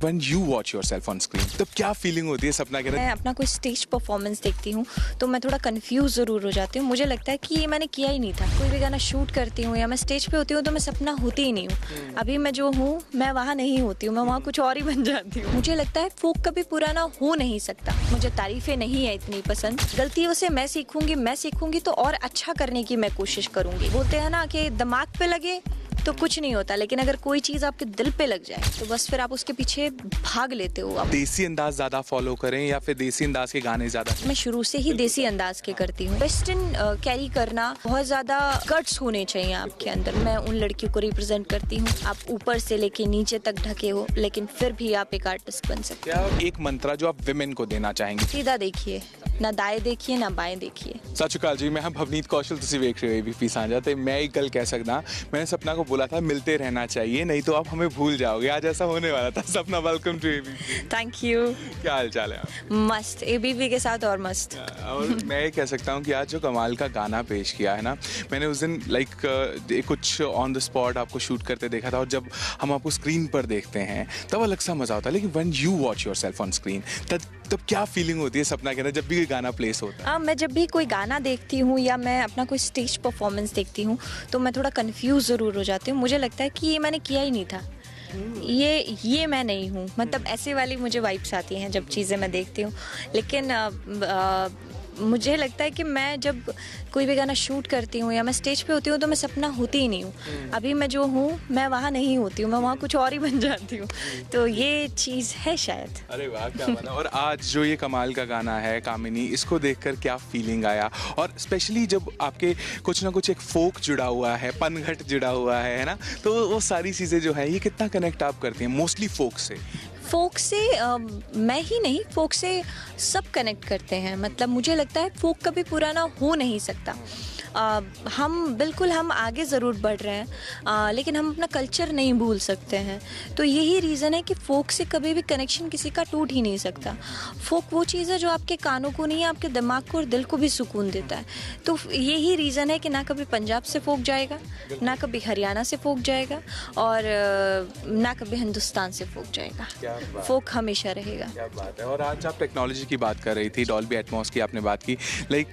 When you watch yourself on screen, तब क्या feeling होती है सपना के? मैं अपना कोई स्टेज परफॉर्मेंस देखती हूँ तो मैं थोड़ा कंफ्यूज ज़रूर हो जाती हूँ। मुझे लगता है कि ये मैंने किया ही नहीं था। कोई भी गाना शूट करती हूँ या मैं स्टेज पे होती हूँ तो मैं सपना होती ही नहीं हूँ। अभी मैं जो हूँ मैं वहाँ नहीं होती हूँ, मैं वहाँ कुछ और ही बन जाती हूँ। मुझे लगता है फोक कभी पुराना हो नहीं सकता। मुझे तारीफ़ें नहीं है इतनी पसंद। गलतियों से मैं सीखूंगी तो और अच्छा करने की मैं कोशिश करूँगी। बोलते हैं ना कि दिमाग पे लगे तो कुछ नहीं होता, लेकिन अगर कोई चीज़ आपके दिल पे लग जाए तो बस फिर आप उसके पीछे भाग लेते हो। आप देसी अंदाज ज़्यादा फॉलो करें या फिर देसी अंदाज के गाने ज़्यादा? मैं शुरू से ही देसी अंदाज के करती हूँ। वेस्टर्न कैरी करना बहुत ज़्यादा गट्स होने चाहिए आपके अंदर। मैं उन लड़कियों को रिप्रेजेंट करती हूँ। आप ऊपर से लेके नीचे तक ढके हो लेकिन फिर भी आप एक आर्टिस्ट बन सकते हो। क्या एक मंत्रा जो आप विमेन को देना चाहेंगे? सीधा देखिए, ना दाएं देखिए ना बाएं देखिए। सत श्री अकाल जी, मैं भवनीत कौशल, तुसी वेख रहे हो एबीपी साझा। तो मैं एक गल कह सकदा, मैंने सपना को बोला था मिलते रहना चाहिए, नहीं तो आप हमें भूल जाओगे। आज ऐसा होने वाला था। Sapna, welcome to ABP. Thank you. क्या हाल चाल है आप? मस्त, एबीपी के साथ और मस्त। और मैं ये कह सकता हूँ कि आज जो कमाल का गाना पेश किया है ना, मैंने उस दिन कुछ ऑन द स्पॉट आपको शूट करते देखा था, और जब हम आपको स्क्रीन पर देखते हैं तब अलग सा मजा होता है। लेकिन when you watch yourself on screen, तब क्या फीलिंग होती है सपना के अंदर जब भी कोई गाना प्लेस होता है? मैं जब भी कोई गाना देखती हूँ या मैं अपना कोई स्टेज परफॉर्मेंस देखती हूँ तो मैं थोड़ा कंफ्यूज ज़रूर हो जाती हूँ। मुझे लगता है कि ये मैंने किया ही नहीं था। ये मैं नहीं हूँ, मतलब ऐसे वाली मुझे वाइब्स आती हैं जब चीज़ें मैं देखती हूँ। लेकिन मुझे लगता है कि मैं जब कोई भी गाना शूट करती हूँ या मैं स्टेज पे होती हूँ तो मैं सपना होती ही नहीं हूँ। अभी मैं जो हूँ मैं वहाँ नहीं होती हूँ, मैं वहाँ कुछ और ही बन जाती हूँ। तो ये चीज़ है शायद। अरे वाह, क्या बात है। और आज जो ये कमाल का गाना है कामिनी, इसको देखकर क्या फीलिंग आया? और स्पेशली जब आपके कुछ ना कुछ एक फोक जुड़ा हुआ है, पनघट जुड़ा हुआ है ना, तो वो सारी चीज़ें जो है ये कितना कनेक्ट आप करती हैं मोस्टली फोक से? फोक से मैं ही नहीं, फोक से सब कनेक्ट करते हैं। मतलब मुझे लगता है फोक कभी पुराना हो नहीं सकता। हम आगे ज़रूर बढ़ रहे हैं, लेकिन हम अपना कल्चर नहीं भूल सकते हैं। तो यही रीज़न है कि फ़ोक से कभी भी कनेक्शन किसी का टूट ही नहीं सकता। फ़ोक वो चीज़ है जो आपके कानों को नहीं, आपके दिमाग को और दिल को भी सुकून देता है। तो यही रीज़न है कि ना कभी पंजाब से फ़ोक जाएगा, ना कभी हरियाणा से फ़ोक जाएगा, और ना कभी हिंदुस्तान से फ़ोक जाएगा। फ़ोक हमेशा रहेगा। क्या बात है। और आज आप टेक्नोलॉजी की बात कर रही थी, डॉल्बी एटमॉस की आपने बात की।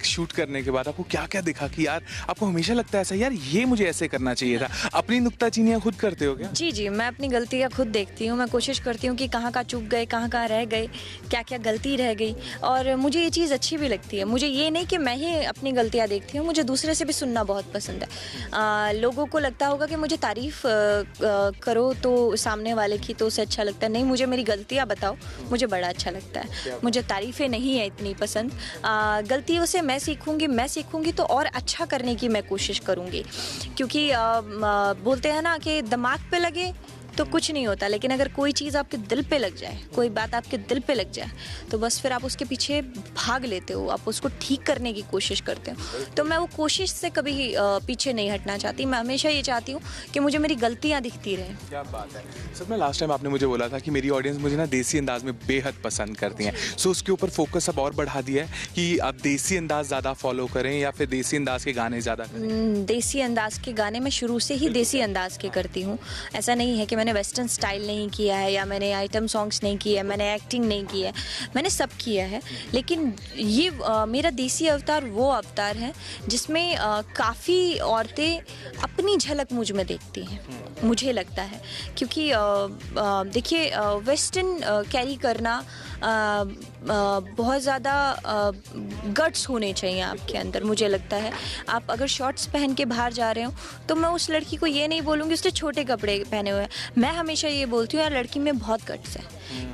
शूट करने के बाद आपको क्या क्या दिखा कि यार आपको हमेशा लगता है ऐसा, यार ये मुझे ऐसे करना चाहिए था? अपनी नुक्ताचीनियां खुद करते हो क्या? जी, मैं अपनी गलतियां खुद देखती हूँ। मैं कोशिश करती हूँ कि कहाँ चूक गए, कहाँ रह गए, क्या गलती रह गई। और मुझे ये चीज़ अच्छी भी लगती है। मुझे ये नहीं कि मैं ही अपनी गलतियाँ देखती हूँ, मुझे दूसरे से भी सुनना बहुत पसंद है। लोगों को लगता होगा कि मुझे तारीफ़ करो तो सामने वाले की, तो उसे अच्छा लगता है। नहीं, मुझे मेरी गलतियाँ बताओ, मुझे बड़ा अच्छा लगता है। मुझे तारीफ़ें नहीं है इतनी पसंद। गलतियों से मैं सीखूंगी तो और अच्छा करने की मैं कोशिश करूँगी। क्योंकि बोलते हैं ना कि दिमाग पे लगे तो कुछ नहीं होता, लेकिन अगर कोई चीज़ आपके दिल पे लग जाए, कोई बात आपके दिल पे लग जाए तो बस फिर आप उसके पीछे भाग लेते हो, आप उसको ठीक करने की कोशिश करते हो। तो मैं वो कोशिश से कभी पीछे नहीं हटना चाहती। मैं हमेशा ये चाहती हूँ कि मुझे मेरी गलतियाँ दिखती रहें। क्या बात है। सर, मैं लास्ट टाइम आपने मुझे बोला था कि मेरी ऑडियंस मुझे ना देसी अंदाज में बेहद पसंद करती हैं। सो उसके ऊपर फोकस अब और बढ़ा दिया है कि आप देसी अंदाज ज़्यादा फॉलो करें या फिर देसी अंदाज के गाने ज़्यादा करें? देसी अंदाज के गाने मैं शुरू से ही देसी अंदाज के करती हूँ। ऐसा नहीं है कि मैंने वेस्टर्न स्टाइल नहीं किया है या मैंने आइटम सॉन्ग्स नहीं किए, मैंने एक्टिंग नहीं की है, मैंने सब किया है। लेकिन ये मेरा देसी अवतार वो अवतार है जिसमें काफ़ी औरतें अपनी झलक मुझ में देखती हैं, मुझे लगता है। क्योंकि देखिए, वेस्टर्न कैरी करना बहुत ज़्यादा गट्स होने चाहिए आपके अंदर, मुझे लगता है। आप अगर शॉर्ट्स पहन के बाहर जा रहे हो तो मैं उस लड़की को ये नहीं बोलूँगी उसने छोटे कपड़े पहने हुए हैं। मैं हमेशा ये बोलती हूँ यार लड़की में बहुत गट्स है,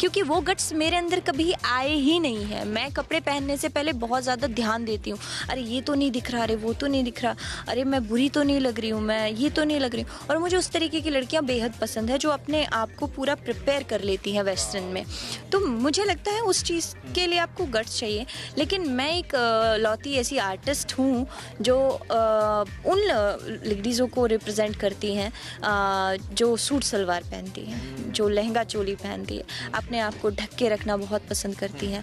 क्योंकि वो गट्स मेरे अंदर कभी आए ही नहीं है। मैं कपड़े पहनने से पहले बहुत ज़्यादा ध्यान देती हूँ। अरे ये तो नहीं दिख रहा, अरे वो तो नहीं दिख रहा, अरे मैं बुरी तो नहीं लग रही हूँ, मैं ये तो नहीं लग रही हूँ। और मुझे उस तरीके की लड़कियाँ बेहद पसंद है जो अपने आप को पूरा प्रिपेयर कर लेती हैं वेस्टर्न में। तो मुझे लगता है उस चीज़ के लिए आपको गट्स चाहिए। लेकिन मैं एक लौती ऐसी आर्टिस्ट हूँ जो उन लेडीज़ों को रिप्रेजेंट करती हैं जो सूट सलवार पहनती हैं, जो लहंगा चोली पहनती है। अपने आप को ढक के रखना बहुत पसंद करती हैं,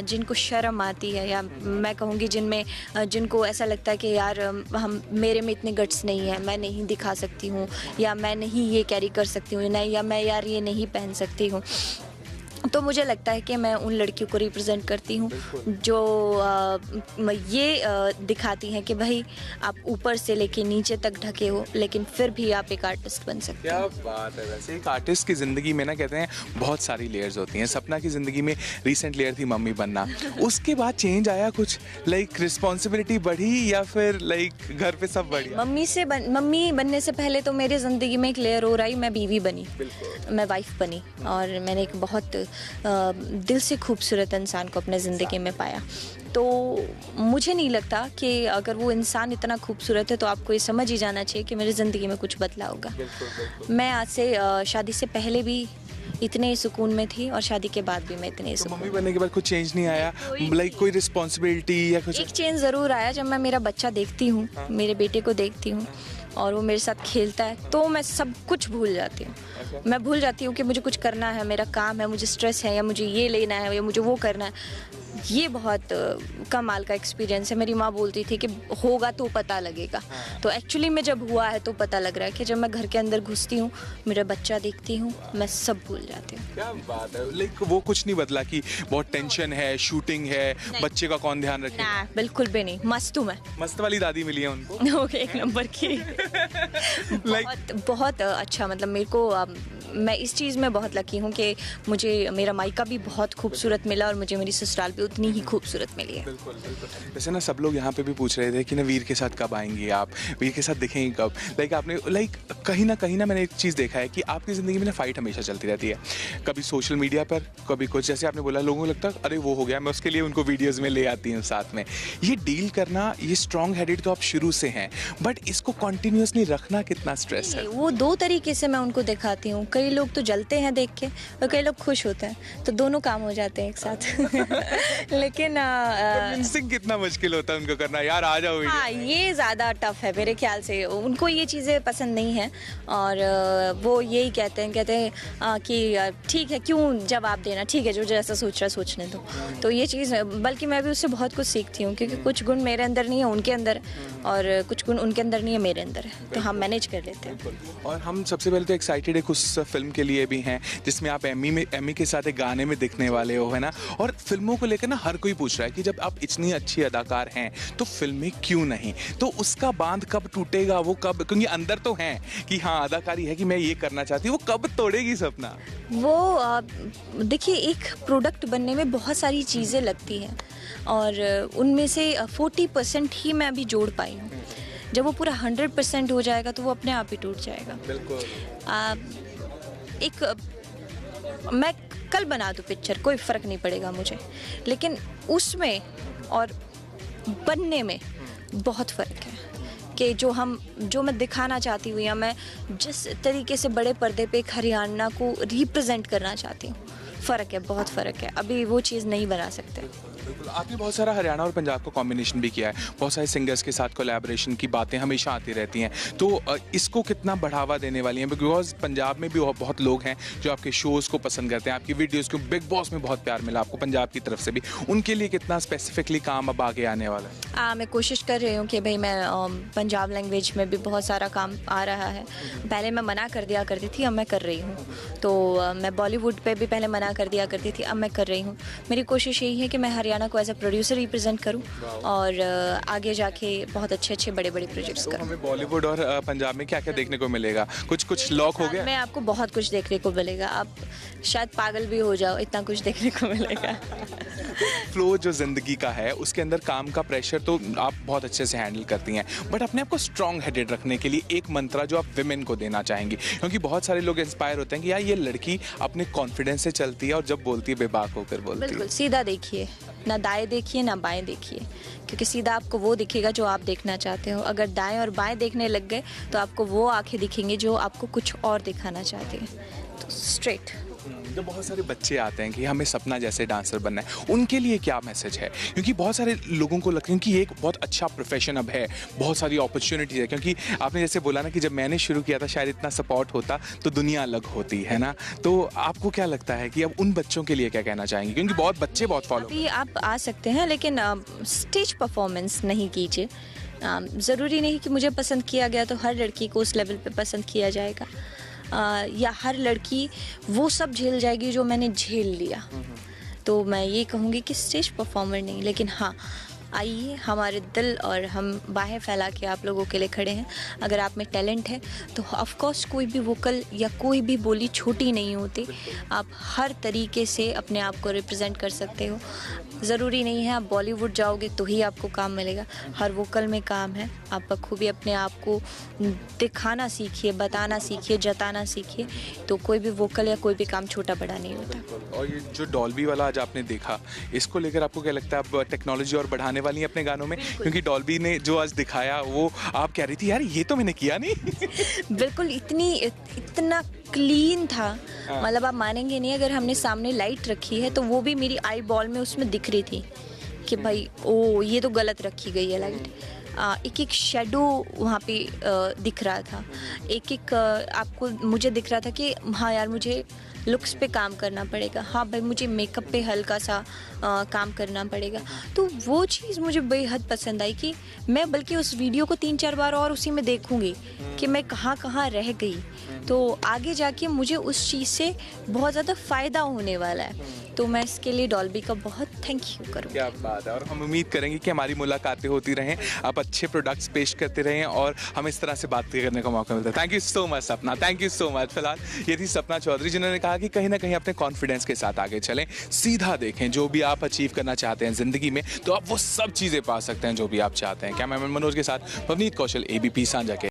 जिनको शर्म आती है, या मैं कहूँगी जिनको ऐसा लगता है कि यार हम मेरे में इतने गट्स नहीं है, मैं नहीं दिखा सकती हूँ, या मैं नहीं ये कैरी कर सकती हूँ, नहीं, या मैं यार ये नहीं पहन सकती हूँ। तो मुझे लगता है कि मैं उन लड़कियों को रिप्रेजेंट करती हूँ जो ये दिखाती हैं कि भाई आप ऊपर से लेके नीचे तक ढके हो, लेकिन फिर भी आप एक आर्टिस्ट बन सकते क्या हो। बात है। वैसे एक आर्टिस्ट की ज़िंदगी में ना कहते हैं बहुत सारी लेयर्स होती हैं। सपना की ज़िंदगी में रीसेंट लेयर थी मम्मी बनना, उसके बाद चेंज आया कुछ, लाइक रिस्पॉन्सिबिलिटी बढ़ी या फिर लाइक घर पे सब बढ़िया? मम्मी बनने से पहले तो मेरी ज़िंदगी में एक लेयर और आई, मैं बीवी बनी, मैं वाइफ बनी, और मैंने एक बहुत दिल से खूबसूरत इंसान को अपने ज़िंदगी में पाया। तो मुझे नहीं लगता कि अगर वो इंसान इतना खूबसूरत है तो आपको ये समझ ही जाना चाहिए कि मेरी ज़िंदगी में कुछ बदला होगा। मैं आज से शादी से पहले भी इतने सुकून में थी और शादी के बाद भी मैं इतने तो सुकून। मम्मी बनने के बाद कुछ चेंज नहीं आया, लाइक कोई रिस्पॉन्सिबिलिटी या कुछ? एक चेंज ज़रूर आया, जब मैं मेरा बच्चा देखती हूँ, मेरे बेटे को देखती हूँ और वो मेरे साथ खेलता है, तो मैं सब कुछ भूल जाती हूँ। मैं भूल जाती हूँ कि मुझे कुछ करना है, मेरा काम है, मुझे स्ट्रेस है, या मुझे ये लेना है, या मुझे वो करना है। ये बहुत कमाल का एक्सपीरियंस है। मेरी माँ बोलती थी कि होगा तो पता लगेगा, तो एक्चुअली में जब हुआ है तो पता लग रहा है कि जब मैं घर के अंदर घुसती हूँ, मेरा बच्चा देखती हूँ, मैं सब भूल जाती हूँ। क्या बात है। लाइक वो कुछ नहीं बदला कि बहुत टेंशन है, शूटिंग है, बच्चे का कौन ध्यान रखेगा? ना, बिल्कुल भी नहीं। मस्त हूँ मैं। मस्त वाली दादी मिली है उनको? ओके, एक नंबर की। बहुत अच्छा, मतलब मेरे को मैं इस चीज़ में बहुत लकी हूँ कि मुझे मेरा मायका भी बहुत खूबसूरत मिला और मुझे मेरी ससुराल भी उतनी ही खूबसूरत मिली है। बिल्कुल बिल्कुल। वैसे ना सब लोग यहाँ पे भी पूछ रहे थे कि ना वीर के साथ कब आएंगी आप, वीर के साथ दिखेंगे कब? लाइक आपने कहीं ना मैंने एक चीज़ देखा है कि आपकी ज़िंदगी में ना फाइट हमेशा चलती रहती है, कभी सोशल मीडिया पर, कभी कुछ, जैसे आपने बोला लोगों को लगता है अरे वो हो गया, मैं उसके लिए उनको वीडियोज़ में ले आती हूँ साथ में। ये डील करना, ये स्ट्रॉन्ग हेडेड तो आप शुरू से हैं, बट इसको कंटिन्यूसली रखना कितना स्ट्रेस है? वो दो तरीके से मैं उनको दिखाती हूँ। कई लोग तो जलते हैं देख के और कई लोग खुश होते हैं, तो दोनों काम हो जाते हैं एक साथ। लेकिन कन्विंसिंग कितना मुश्किल होता है उनको करना, यार आ जाओ। हाँ, ये ज़्यादा टफ है मेरे ख्याल से। उनको ये चीज़ें पसंद नहीं हैं और वो यही कहते हैं कि ठीक है, क्यों जवाब देना, ठीक है, जो जैसा सोच रहा है सोचने दो। तो ये चीज़, बल्कि मैं भी उससे बहुत कुछ सीखती हूँ, क्योंकि कुछ गुण मेरे अंदर नहीं है, उनके अंदर है, और कुछ गुण उनके अंदर नहीं है, मेरे अंदर है, तो हम मैनेज कर लेते हैं। और हम सबसे पहले तो एक्साइटेड है उस फिल्म के लिए भी हैं जिसमें आप एमी के साथ एक गाने में दिखने वाले हो, है ना? और फिल्मों को लेकर ना हर कोई पूछ रहा है कि जब आप इतनी अच्छी अदाकार हैं तो फिल्में क्यों नहीं? तो उसका बांध कब टूटेगा, वो कब, क्योंकि अंदर तो है कि हाँ अदाकारी है कि मैं ये करना चाहती हूँ, वो कब तोड़ेगी सपना? वो देखिए, एक प्रोडक्ट बनने में बहुत सारी चीज़ें लगती हैं और उनमें से 40% ही मैं अभी जोड़ पाई हूँ। जब वो पूरा 100% हो जाएगा तो वो अपने आप ही टूट जाएगा। बिल्कुल। मैं कल बना दूँ पिक्चर, कोई फ़र्क नहीं पड़ेगा मुझे, लेकिन उसमें और बनने में बहुत फ़र्क है कि जो मैं दिखाना चाहती हूँ, या मैं जिस तरीके से बड़े पर्दे पे एक हरियाणा को रिप्रेजेंट करना चाहती हूँ, फ़र्क है, बहुत फ़र्क है। अभी वो चीज़ नहीं बना सकते। बिल्कुल। आपने बहुत सारा हरियाणा और पंजाब का कॉम्बिनेशन भी किया है, बहुत सारे सिंगर्स के साथ कोलैबोरेशन की बातें हमेशा आती रहती हैं, तो इसको कितना बढ़ावा देने वाली हैं? बिकॉज पंजाब में भी बहुत लोग हैं जो आपके शोज़ को पसंद करते हैं, आपकी वीडियोज़ को, बिग बॉस में बहुत प्यार मिला आपको पंजाब की तरफ से भी, उनके लिए कितना स्पेसिफिकली काम अब आगे आने वाला है? मैं कोशिश कर रही हूँ कि भाई मैं पंजाब लैंग्वेज में भी बहुत सारा काम आ रहा है। पहले मैं मना कर दिया करती थी, अब मैं कर रही हूँ। तो मैं बॉलीवुड पे भी पहले मना कर दिया करती थी, अब मैं कर रही हूँ। मेरी कोशिश यही है कि मैं हरियाणा को एज अ प्रोड्यूसर रिप्रेजेंट करूँ और आगे जाके बहुत अच्छे बड़े प्रोजेक्ट्स तो करूँ। हमें बॉलीवुड और पंजाब में क्या क्या देखने को मिलेगा? कुछ लॉक हो गया? मैं आपको बहुत कुछ देखने को मिलेगा, आप शायद पागल भी हो जाओ, इतना कुछ देखने को मिलेगा। फ्लो जो ज़िंदगी का है उसके अंदर काम का प्रेशर तो आप बहुत अच्छे से हैंडल करती हैं, बट अपने आप को स्ट्रॉन्ग हेडेड रखने के लिए एक मंत्रा जो आप विमेन को देना चाहेंगी, क्योंकि बहुत सारे लोग इंस्पायर होते हैं कि यार ये लड़की अपने कॉन्फिडेंस से चलती है और जब बोलती है बेबाक होकर बोलती है। बिल्कुल, सीधा देखिए, ना दाएं देखिए ना बाएं देखिए, क्योंकि सीधा आपको वो दिखेगा जो आप देखना चाहते हो। अगर दाएं और बाएं देखने लग गए तो आपको वो आंखें दिखेंगी जो आपको कुछ और दिखाना चाहती हैं। तो स्ट्रेट। जब बहुत सारे बच्चे आते हैं कि हमें सपना जैसे डांसर बनना है, उनके लिए क्या मैसेज है? क्योंकि बहुत सारे लोगों को लगता है कि ये एक बहुत अच्छा प्रोफेशन अब है, बहुत सारी अपॉर्चुनिटीज है। क्योंकि आपने जैसे बोला ना कि जब मैंने शुरू किया था शायद इतना सपोर्ट होता तो दुनिया अलग होती है ना। तो आपको क्या लगता है कि अब उन बच्चों के लिए क्या कहना चाहेंगे? क्योंकि बहुत बच्चे बहुत फॉलो अभी आप आ सकते हैं, लेकिन स्टेज परफॉर्मेंस नहीं कीजिए। ज़रूरी नहीं कि मुझे पसंद किया गया तो हर लड़की को उस लेवल पे पसंद किया जाएगा, या हर लड़की वो सब झेल जाएगी जो मैंने झेल लिया। तो मैं ये कहूँगी कि स्टेज परफॉर्मर नहीं, लेकिन हाँ, आइए, हमारे दिल और हम बाहें फैला के आप लोगों के लिए खड़े हैं। अगर आप में टैलेंट है तो ऑफ कोर्स कोई भी वोकल या कोई भी बोली छोटी नहीं होती। आप हर तरीके से अपने आप को रिप्रेजेंट कर सकते हो। ज़रूरी नहीं है आप बॉलीवुड जाओगे तो ही आपको काम मिलेगा, हर वोकल में काम है। आप बखूबी अपने आप को दिखाना सीखिए, बताना सीखिए, जताना सीखिए, तो कोई भी वोकल या कोई भी काम छोटा बड़ा नहीं होता। और ये जो डॉल्बी वाला आज आपने देखा, इसको लेकर आपको क्या लगता है अब टेक्नोलॉजी और बढ़ाने वाली है अपने गानों में? क्योंकि डॉल्बी ने जो आज दिखाया वो आप कह रही थी यार ये तो मैंने किया नहीं। बिल्कुल इतना क्लीन था, मतलब आप मानेंगे नहीं, अगर हमने सामने लाइट रखी है तो वो भी मेरी आई बॉल में उसमें दिख रही थी कि भाई ओ ये तो गलत रखी गई है लाइट। एक एक शेडो वहाँ पे दिख रहा था, एक एक आपको मुझे दिख रहा था कि हाँ यार मुझे लुक्स पे काम करना पड़ेगा, हाँ भाई मुझे मेकअप पे हल्का सा काम करना पड़ेगा। तो वो चीज़ मुझे बेहद पसंद आई कि मैं बल्कि उस वीडियो को 3-4 बार और उसी में देखूंगी कि मैं कहाँ कहाँ रह गई। तो आगे जाके मुझे उस चीज़ से बहुत ज़्यादा फ़ायदा होने वाला है, तो मैं इसके लिए डॉल्बी का बहुत थैंक यू करूँगी। क्या बात है। और हम उम्मीद करेंगे कि हमारी मुलाकातें होती रहें, आप अच्छे प्रोडक्ट्स पेश करते रहें और हमें इस तरह से बात करने का मौका मिलता है। थैंक यू सो मच सपना, थैंक यू सो मच। फिलहाल ये थी सपना चौधरी जिन्होंने कहा कि कहीं ना कहीं अपने कॉन्फिडेंस के साथ आगे चलें, सीधा देखें, जो भी आप अचीव करना चाहते हैं ज़िंदगी में तो आप वो सब चीज़ें पा सकते हैं जो भी आप चाहते हैं। कैमरामैन मनोज के साथ पवनीत कौशल, ABP सांझा के।